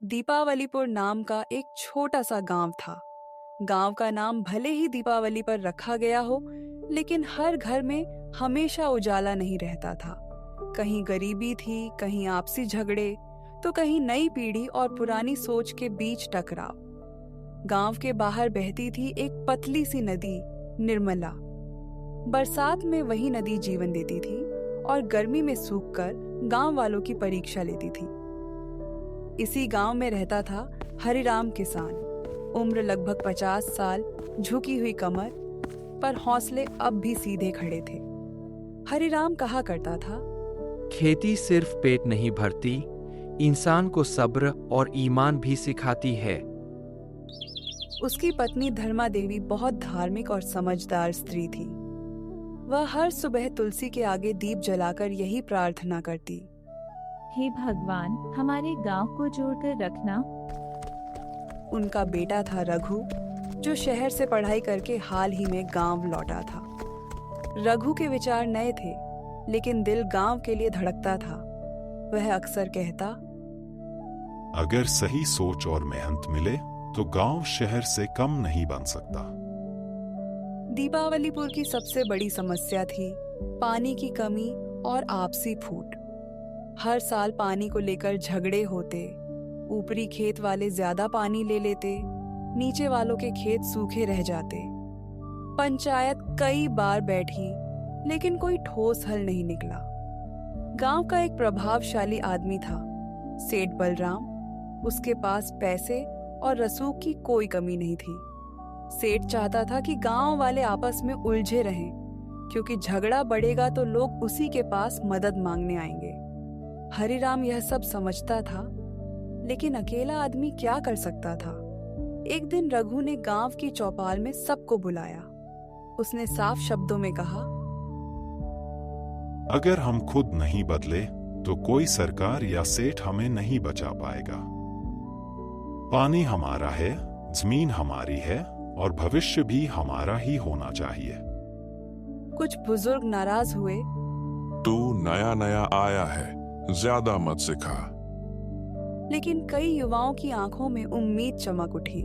दीपावलीपुर नाम का एक छोटा सा गांव था। गांव का नाम भले ही दीपावली पर रखा गया हो, लेकिन हर घर में हमेशा उजाला नहीं रहता था। कहीं गरीबी थी, कहीं आपसी झगड़े, तो कहीं नई पीढ़ी और पुरानी सोच के बीच टकराव। गांव के बाहर बहती थी एक पतली सी नदी, निर्मला। बरसात में वही नदी जीवन देती थी और गर्मी में सूखकर गांव वालों की परीक्षा लेती थी। इसी गांव में रहता था हरिराम किसान। उम्र लगभग 50 साल, झुकी हुई कमर, पर हौसले अब भी सीधे खड़े थे। हरिराम कहा करता था, खेती सिर्फ पेट नहीं भरती, इंसान को सब्र और ईमान भी सिखाती है। उसकी पत्नी धर्मा देवी बहुत धार्मिक और समझदार स्त्री थी। वह हर सुबह तुलसी के आगे दीप जलाकर यही प्रार्थना करती, हे भगवान, हमारे गांव को जोड़कर रखना। उनका बेटा था रघु, जो शहर से पढ़ाई करके हाल ही में गांव लौटा था। रघु के विचार नए थे, लेकिन दिल गांव के लिए धड़कता था। वह अक्सर कहता, अगर सही सोच और मेहनत मिले तो गांव शहर से कम नहीं बन सकता। दीपावलीपुर की सबसे बड़ी समस्या थी पानी की कमी और आपसी फूट। हर साल पानी को लेकर झगड़े होते। ऊपरी खेत वाले ज्यादा पानी ले लेते, नीचे वालों के खेत सूखे रह जाते। पंचायत कई बार बैठी, लेकिन कोई ठोस हल नहीं निकला। गांव का एक प्रभावशाली आदमी था, सेठ बलराम। उसके पास पैसे और रसूख की कोई कमी नहीं थी। सेठ चाहता था कि गांव वाले आपस में उलझे रहें, क्योंकि झगड़ा बढ़ेगा तो लोग उसी के पास मदद मांगने आएंगे। हरिराम यह सब समझता था, लेकिन अकेला आदमी क्या कर सकता था। एक दिन रघु ने गांव की चौपाल में सबको बुलाया। उसने साफ शब्दों में कहा, अगर हम खुद नहीं बदले तो कोई सरकार या सेठ हमें नहीं बचा पाएगा। पानी हमारा है, जमीन हमारी है और भविष्य भी हमारा ही होना चाहिए। कुछ बुजुर्ग नाराज हुए। तू नया नया आया है, ज्यादा मत सिखा। लेकिन कई युवाओं की आंखों में उम्मीद चमक उठी।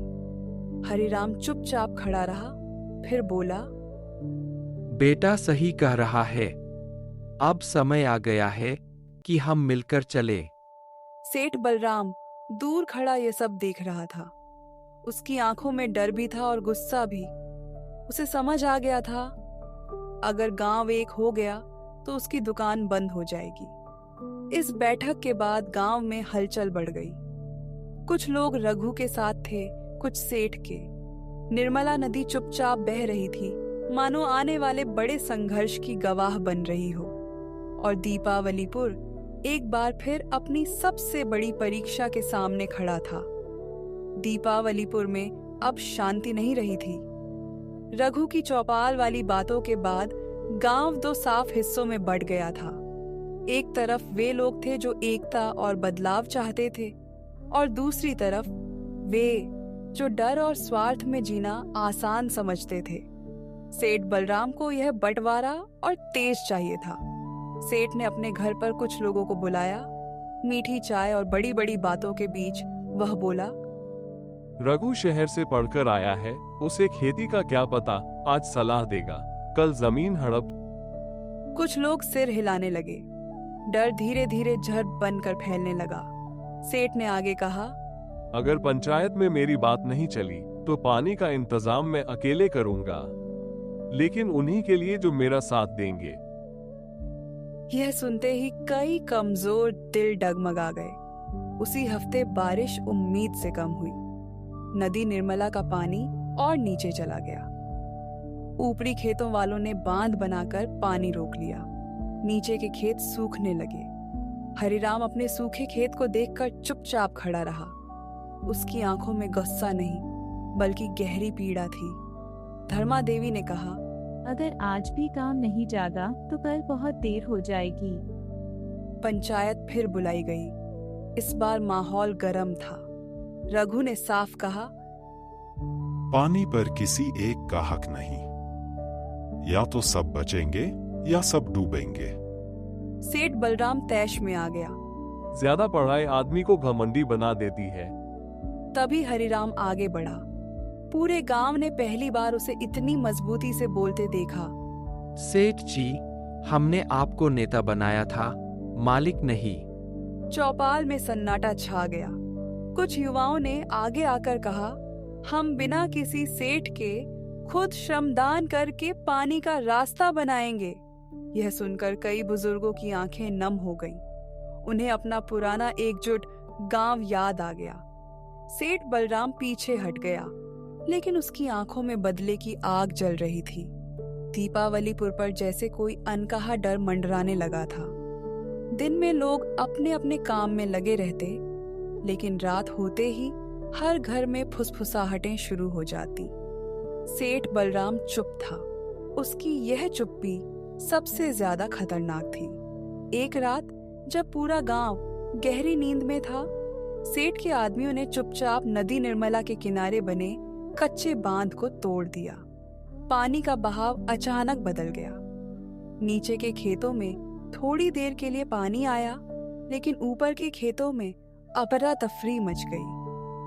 हरिराम चुपचाप खड़ा रहा, फिर बोला, बेटा सही कह रहा है, अब समय आ गया है कि हम मिलकर चले। सेठ बलराम दूर खड़ा ये सब देख रहा था। उसकी आंखों में डर भी था और गुस्सा भी। उसे समझ आ गया था, अगर गांव एक हो गया तो उसकी दुकान बंद हो जाएगी। इस बैठक के बाद गांव में हलचल बढ़ गई। कुछ लोग रघु के साथ थे, कुछ सेठ के। निर्मला नदी चुपचाप बह रही थी, मानो आने वाले बड़े संघर्ष की गवाह बन रही हो। और दीपावलीपुर एक बार फिर अपनी सबसे बड़ी परीक्षा के सामने खड़ा था। दीपावलीपुर में अब शांति नहीं रही थी। रघु की चौपाल वाली बातों के बाद गांव दो साफ हिस्सों में बंट गया था। एक तरफ वे लोग थे जो एकता और बदलाव चाहते थे, और दूसरी तरफ वे जो डर और स्वार्थ में जीना आसान समझते थे। सेठ बलराम को यह बंटवारा और तेज चाहिए था। सेठ ने अपने घर पर कुछ लोगों को बुलाया। मीठी चाय और बड़ी बड़ी बातों के बीच वह बोला, रघु शहर से पढ़कर आया है, उसे खेती का क्या पता, आज सलाह देगा, कल जमीन हड़प। कुछ लोग सिर हिलाने लगे। डर धीरे धीरे जहर बनकर फैलने लगा। सेठ ने आगे कहा, अगर पंचायत में मेरी बात नहीं चली तो पानी का इंतजाम मैं अकेले करूंगा, लेकिन उन्हीं के लिए जो मेरा साथ देंगे। यह सुनते ही कई कमजोर दिल डगमगा गए। उसी हफ्ते बारिश उम्मीद से कम हुई। नदी निर्मला का पानी और नीचे चला गया। ऊपरी खेतों वालों ने बांध बनाकर पानी रोक लिया। नीचे के खेत सूखने लगे। हरिराम अपने सूखे खेत को देखकर चुपचाप खड़ा रहा। उसकी आंखों में गुस्सा नहीं, बल्कि गहरी पीड़ा थी। धर्मा देवी ने कहा, अगर आज भी काम नहीं जागा तो कल बहुत देर हो जाएगी। पंचायत फिर बुलाई गई। इस बार माहौल गर्म था। रघु ने साफ कहा, पानी पर किसी एक का हक नहीं। या तो सब बचेंगे या सब डूबेंगे। सेठ बलराम तैश में आ गया। ज्यादा पढ़ाई आदमी को घमंडी बना देती है। तभी हरिराम आगे बढ़ा। पूरे गांव ने पहली बार उसे इतनी मजबूती से बोलते देखा। सेठ जी, हमने आपको नेता बनाया था, मालिक नहीं। चौपाल में सन्नाटा छा गया। कुछ युवाओं ने आगे आकर कहा, हम बिना किसी सेठ के खुद श्रमदान करके पानी का रास्ता बनाएंगे। यह सुनकर कई बुजुर्गों की आंखें नम हो गईं। उन्हें अपना पुराना एकजुट गांव याद आ गया। सेठ बलराम पीछे हट गया, लेकिन उसकी आंखों में बदले की आग जल रही थी। दीपावलीपुर पर जैसे कोई अनकहा डर मंडराने लगा था। दिन में लोग अपने अपने काम में लगे रहते, लेकिन रात होते ही हर घर में फुसफुसाहटें शुरू हो जाती। सेठ बलराम चुप था। उसकी यह चुप्पी सबसे ज्यादा खतरनाक थी। एक रात जब पूरा गांव गहरी नींद में था, सेठ के आदमियों ने चुपचाप नदी निर्मला के किनारे बने कच्चे बांध को तोड़ दिया। पानी का बहाव अचानक बदल गया। नीचे के खेतों में थोड़ी देर के लिए पानी आया, लेकिन ऊपर के खेतों में अफरा तफरी मच गई।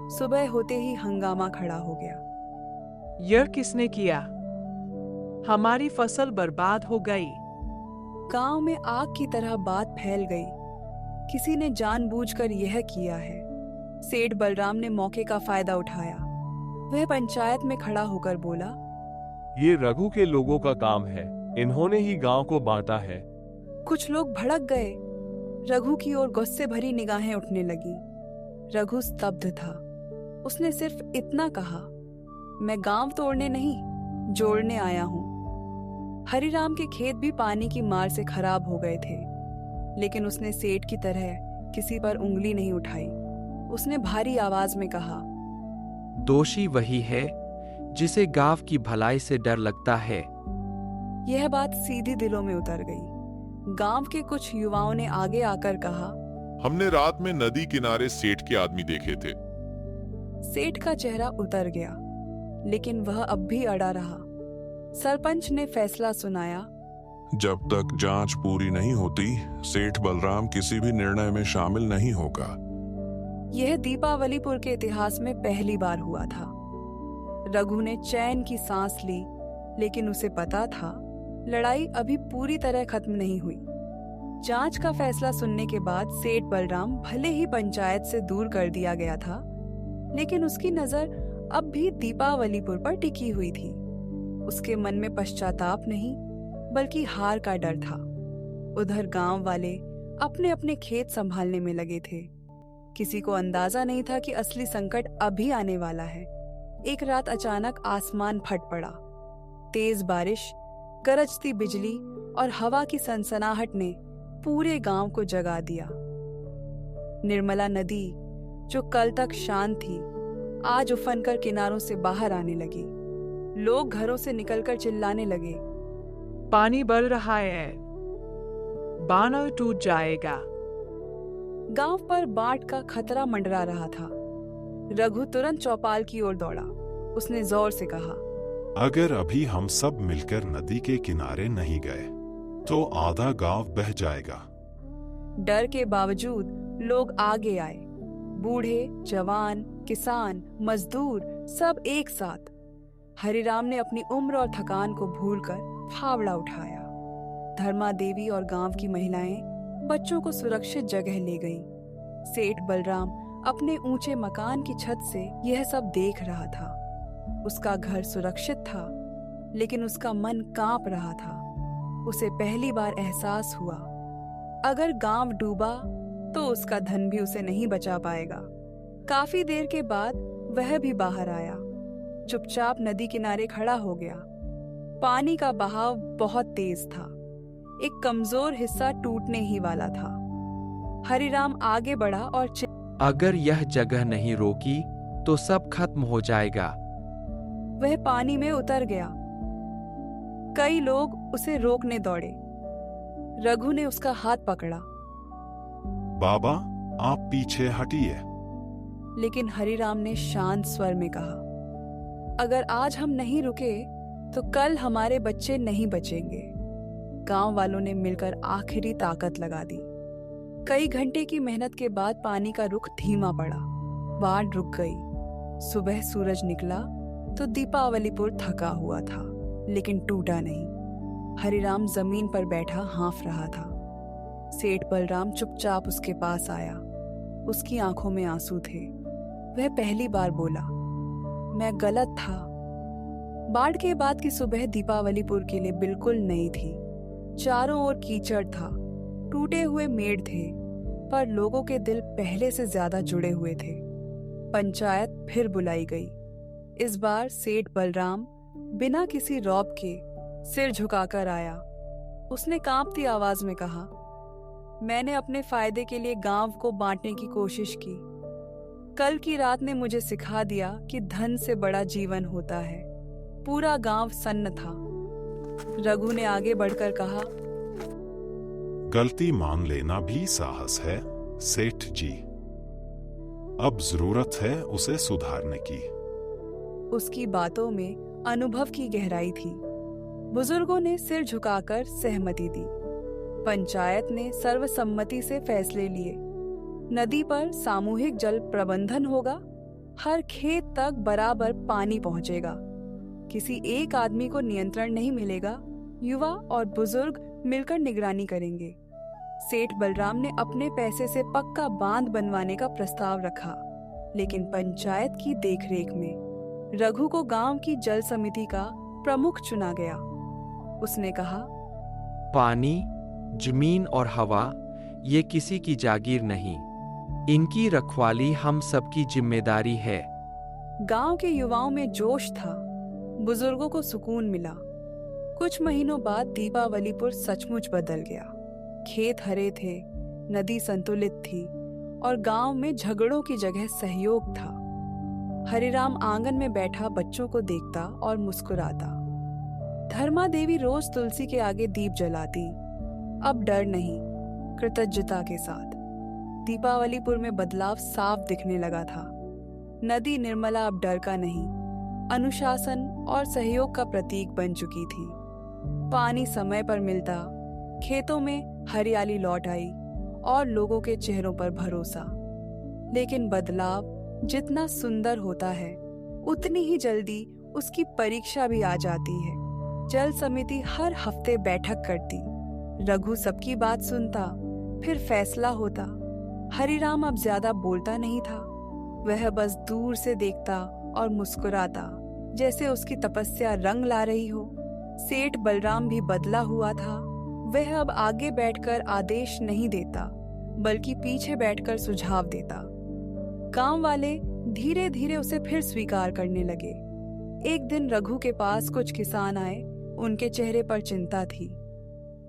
सुबह होते ही हंगामा खड़ा हो गया। यह किसने किया? हमारी फसल बर्बाद हो गई। गांव में आग की तरह बात फैल गई। किसी ने जानबूझकर यह किया है। सेठ बलराम ने मौके का फायदा उठाया। वह पंचायत में खड़ा होकर बोला, ये रघु के लोगों का काम है, इन्होंने ही गांव को बांटा है। कुछ लोग भड़क गए। रघु की ओर गुस्से भरी निगाहें उठने लगी। रघु स्तब्ध था। उसने सिर्फ इतना कहा, मैं गांव तोड़ने नहीं, जोड़ने आया हूं। हरिराम के खेत भी पानी की मार से खराब हो गए थे, लेकिन उसने सेठ की तरह किसी पर उंगली नहीं उठाई। उसने भारी आवाज में कहा, दोषी वही है जिसे गांव की भलाई से डर लगता है। यह बात सीधी दिलों में उतर गई। गांव के कुछ युवाओं ने आगे आकर कहा, हमने रात में नदी किनारे सेठ के आदमी देखे थे। सेठ का चेहरा उतर गया, लेकिन वह अब भी अड़ा रहा। सरपंच ने फैसला सुनाया, जब तक जांच पूरी नहीं होती, सेठ बलराम किसी भी निर्णय में शामिल नहीं होगा। यह दीपावलीपुर के इतिहास में पहली बार हुआ था। रघु ने चैन की सांस ली, लेकिन उसे पता था लड़ाई अभी पूरी तरह खत्म नहीं हुई। जांच का फैसला सुनने के बाद सेठ बलराम भले ही पंचायत से दूर कर दिया गया था, लेकिन उसकी नजर अब भी दीपावलीपुर पर टिकी हुई थी। उसके मन में पश्चाताप नहीं, बल्कि हार का डर था। उधर गांव वाले अपने अपने खेत संभालने में लगे थे। किसी को अंदाजा नहीं था कि असली संकट अभी आने वाला है। एक रात अचानक आसमान फट पड़ा। तेज बारिश, गरजती बिजली और हवा की सनसनाहट ने पूरे गांव को जगा दिया। निर्मला नदी, जो कल तक शांत थी, आज उफनकर किनारों से बाहर आने लगी। लोग घरों से निकलकर चिल्लाने लगे, पानी बढ़ रहा है, बांध टूट जाएगा। गांव पर बाढ़ का खतरा मंडरा रहा था। रघु तुरंत चौपाल की ओर दौड़ा। उसने जोर से कहा, अगर अभी हम सब मिलकर नदी के किनारे नहीं गए तो आधा गांव बह जाएगा। डर के बावजूद लोग आगे आए। बूढ़े, जवान, किसान, मजदूर, सब एक साथ। हरिराम ने अपनी उम्र और थकान को भूलकर फावड़ा उठाया। धर्मा देवी और गांव की महिलाएं बच्चों को सुरक्षित जगह ले गईं। सेठ बलराम अपने ऊंचे मकान की छत से यह सब देख रहा था। उसका घर सुरक्षित था, लेकिन उसका मन कांप रहा था। उसे पहली बार एहसास हुआ, अगर गांव डूबा तो उसका धन भी उसे नहीं बचा पाएगा। काफी देर के बाद वह भी बाहर आया। चुपचाप नदी किनारे खड़ा हो गया। पानी का बहाव बहुत तेज था। एक कमजोर हिस्सा टूटने ही वाला था। हरिराम आगे बढ़ा और अगर यह जगह नहीं रोकी तो सब खत्म हो जाएगा। वह पानी में उतर गया। कई लोग उसे रोकने दौड़े। रघु ने उसका हाथ पकड़ा। बाबा, आप पीछे हटिए। लेकिन हरिराम ने शांत स्वर में कहा, अगर आज हम नहीं रुके तो कल हमारे बच्चे नहीं बचेंगे। गांव वालों ने मिलकर आखिरी ताकत लगा दी। कई घंटे की मेहनत के बाद पानी का रुख धीमा पड़ा, बाढ़ रुक गई। सुबह सूरज निकला तो दीपावलीपुर थका हुआ था, लेकिन टूटा नहीं। हरिराम जमीन पर बैठा हाँफ रहा था। सेठ बलराम चुपचाप उसके पास आया। उसकी आंखों में आंसू थे। वह पहली बार बोला, मैं गलत था। बाढ़ के बाद की सुबह दीपावलीपुर के लिए बिल्कुल नई थी। चारों ओर कीचड़ था, टूटे हुए मेड़ थे, पर लोगों के दिल पहले से ज्यादा जुड़े हुए थे। पंचायत फिर बुलाई गई। इस बार सेठ बलराम बिना किसी रौब के सिर झुकाकर आया। उसने कांपती आवाज में कहा, मैंने अपने फायदे के लिए गांव को बांटने की कोशिश की। कल की रात ने मुझे सिखा दिया कि धन से बड़ा जीवन होता है। पूरा गांव सन्न था। रघु ने आगे बढ़कर कहा, गलती मान लेना भी साहस है सेठ जी। अब जरूरत है उसे सुधारने की। उसकी बातों में अनुभव की गहराई थी। बुजुर्गों ने सिर झुकाकर सहमति दी। पंचायत ने सर्वसम्मति से फैसले लिए। नदी पर सामूहिक जल प्रबंधन होगा। हर खेत तक बराबर पानी पहुंचेगा। किसी एक आदमी को नियंत्रण नहीं मिलेगा। युवा और बुजुर्ग मिलकर निगरानी करेंगे। सेठ बलराम ने अपने पैसे से पक्का बांध बनवाने का प्रस्ताव रखा, लेकिन पंचायत की देखरेख में रघु को गांव की जल समिति का प्रमुख चुना गया। उसने कहा, पानी, जमीन और हवा ये किसी की जागीर नहीं, इनकी रखवाली हम सबकी जिम्मेदारी है। गांव के युवाओं में जोश था। बुजुर्गों को सुकून मिला। कुछ महीनों बाद दीपावलीपुर सचमुच बदल गया। खेत हरे थे, नदी संतुलित थी और गांव में झगड़ों की जगह सहयोग था। हरिराम आंगन में बैठा बच्चों को देखता और मुस्कुराता। धर्मा देवी रोज तुलसी के आगे दीप जलाती। अब डर नहीं, कृतज्ञता के साथ। दीपावलीपुर में बदलाव साफ दिखने लगा था। नदी निर्मला अब डर का नहीं, अनुशासन और सहयोग का प्रतीक बन चुकी थी। पानी समय पर मिलता, खेतों में हरियाली लौट आई और लोगों के चेहरों पर भरोसा। लेकिन बदलाव जितना सुंदर होता है, उतनी ही जल्दी उसकी परीक्षा भी आ जाती है। जल समिति हर हफ्ते बैठक करती। रघु सबकी बात सुनता, फिर फैसला होता। हरिराम अब ज्यादा बोलता नहीं था। वह बस दूर से देखता और मुस्कुराता, जैसे उसकी तपस्या रंग ला रही हो। सेठ बलराम भी बदला हुआ था। वह अब आगे बैठकर आदेश नहीं देता, बल्कि पीछे बैठकर सुझाव देता। गांव वाले धीरे धीरे उसे फिर स्वीकार करने लगे। एक दिन रघु के पास कुछ किसान आए। उनके चेहरे पर चिंता थी।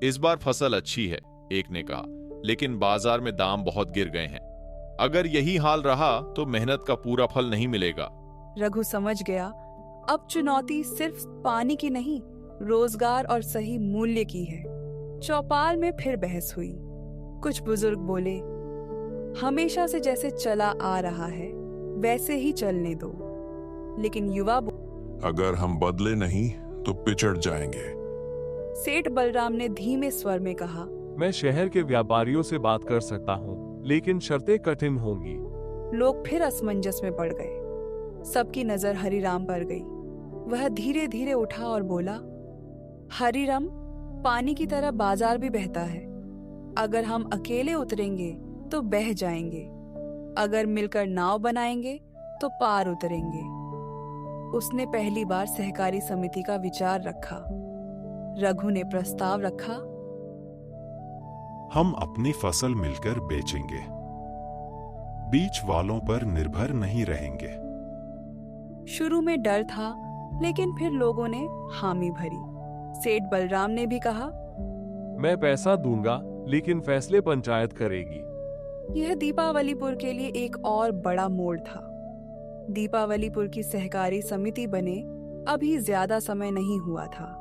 इस बार फसल अच्छी है, एक ने कहा, लेकिन बाजार में दाम बहुत गिर गए हैं। अगर यही हाल रहा तो मेहनत का पूरा फल नहीं मिलेगा। रघु समझ गया, अब चुनौती सिर्फ पानी की नहीं, रोजगार और सही मूल्य की है। चौपाल में फिर बहस हुई। कुछ बुजुर्ग बोले, हमेशा से जैसे चला आ रहा है वैसे ही चलने दो। लेकिन युवा अगर हम बदले नहीं तो पिछड़ जाएंगे। सेठ बलराम ने धीमे स्वर में कहा, मैं शहर के व्यापारियों से बात कर सकता हूँ, लेकिन शर्तें कठिन होंगी। लोग फिर असमंजस में पड़ गए। सबकी नजर हरिराम पर गई। वह धीरे धीरे उठा और बोला, हरिराम, पानी की तरह बाजार भी बहता है। अगर हम अकेले उतरेंगे तो बह जाएंगे। अगर मिलकर नाव बनाएंगे तो पार उतरेंगे। उसने पहली बार सहकारी समिति का विचार रखा। रघु ने प्रस्ताव रखा, हम अपनी फसल मिलकर बेचेंगे, बीच वालों पर निर्भर नहीं रहेंगे। शुरू में डर था, लेकिन फिर लोगों ने हामी भरी। सेठ बलराम ने भी कहा, मैं पैसा दूंगा, लेकिन फैसले पंचायत करेगी। यह दीपावलीपुर के लिए एक और बड़ा मोड़ था। दीपावलीपुर की सहकारी समिति बने अभी ज्यादा समय नहीं हुआ था।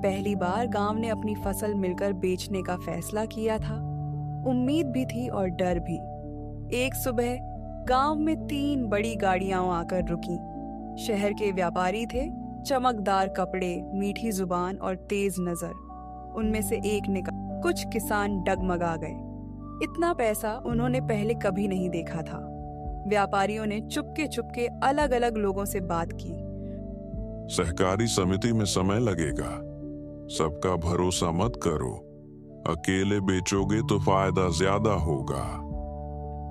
पहली बार गांव ने अपनी फसल मिलकर बेचने का फैसला किया था। उम्मीद भी थी और डर भी। एक सुबह गांव में 3 बड़ी गाड़ियां आकर रुकीं। शहर के व्यापारी थे, चमकदार कपड़े, मीठी जुबान और तेज नजर। उनमें से एक ने कहा। कुछ किसान डगमगा गए। इतना पैसा उन्होंने पहले कभी नहीं देखा था। व्यापारियों ने चुपके चुपके अलग अलग लोगों से बात की। सहकारी समिति में समय लगेगा, सबका भरोसा मत करो, अकेले बेचोगे तो फायदा ज्यादा होगा।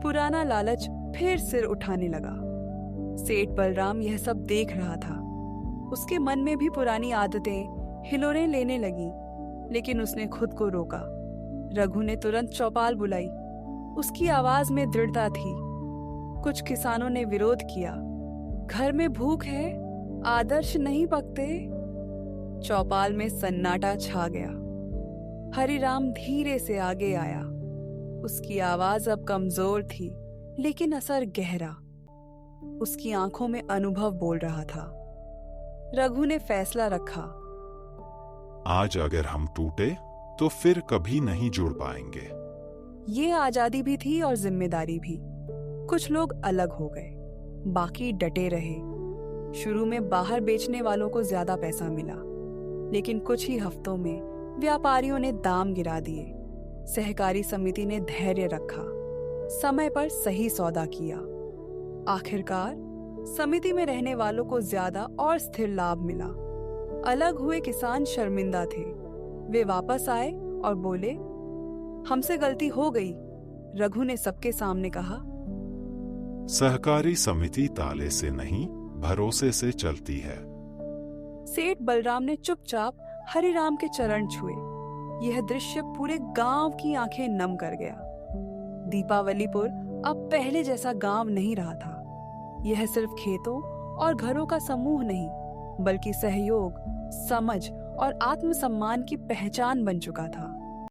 पुराना लालच फिर सिर उठाने लगा। सेठ बलराम यह सब देख रहा था। उसके मन में भी पुरानी आदतें हिलोरें लेने लगी, लेकिन उसने खुद को रोका। रघु ने तुरंत चौपाल बुलाई। उसकी आवाज में दृढ़ता थी। कुछ किसानों ने विरोध किया। घर में भूख है, आदर्श नहीं पकते। चौपाल में सन्नाटा छा गया। हरिराम धीरे से आगे आया। उसकी आवाज अब कमजोर थी, लेकिन असर गहरा। उसकी आंखों में अनुभव बोल रहा था। रघु ने फैसला रखा। आज अगर हम टूटे तो फिर कभी नहीं जुड़ पाएंगे। ये आजादी भी थी और जिम्मेदारी भी। कुछ लोग अलग हो गए, बाकी डटे रहे। शुरू में बाहर बेचने वालों को ज्यादा पैसा मिला, लेकिन कुछ ही हफ्तों में व्यापारियों ने दाम गिरा दिए। सहकारी समिति ने धैर्य रखा, समय पर सही सौदा किया। आखिरकार समिति में रहने वालों को ज्यादा और स्थिर लाभ मिला। अलग हुए किसान शर्मिंदा थे। वे वापस आए और बोले, हमसे गलती हो गई। रघु ने सबके सामने कहा, सहकारी समिति ताले से नहीं, भरोसे से चलती है। सेठ बलराम ने चुपचाप हरिराम के चरण छुए। यह दृश्य पूरे गांव की आंखें नम कर गया। दीपावलीपुर अब पहले जैसा गांव नहीं रहा था। यह सिर्फ खेतों और घरों का समूह नहीं, बल्कि सहयोग, समझ और आत्मसम्मान की पहचान बन चुका था।